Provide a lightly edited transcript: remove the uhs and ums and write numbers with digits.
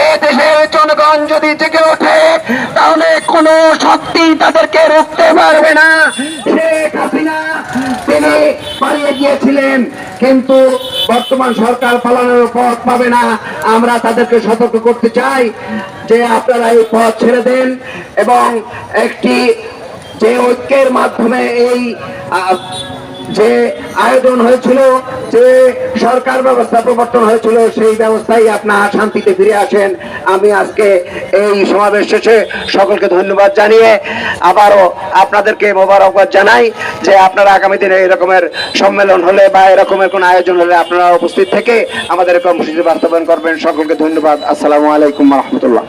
এ দেশের জনগণ যদি জেগে ওঠে তাহলে কোনো শক্তি তাদেরকে রুখতে পারবে না। শেখ হাসিনা তিনি পালিয়ে গিয়েছিলেন, কিন্তু বর্তমান সরকার পালানোর পথ পাবে না। আমরা তাদেরকে সতর্ক করতে চাই যে আপনারা এই পথ ছেড়ে দেন এবং একটি যে ঐক্যের মাধ্যমে এই যে আয়োজন হয়েছিল, যে সরকার ব্যবস্থা প্রবর্তন হয়েছিল, সেই ব্যবস্থায় আপনারা শান্তিতে ফিরে আসেন। আমি আজকে এই সমাবেশ শেষে সকলকে ধন্যবাদ জানিয়ে আবারও আপনাদেরকে মোবারকবাদ জানাই যে আপনারা আগামী দিনে এরকমের সম্মেলন হলে বা এরকমের কোন আয়োজন হলে আপনারা উপস্থিত থেকে আমাদের কর্মসূচি বাস্তবায়ন করবেন। সকলকে ধন্যবাদ। আসসালামু আলাইকুম ওয়া রাহমাতুল্লাহ।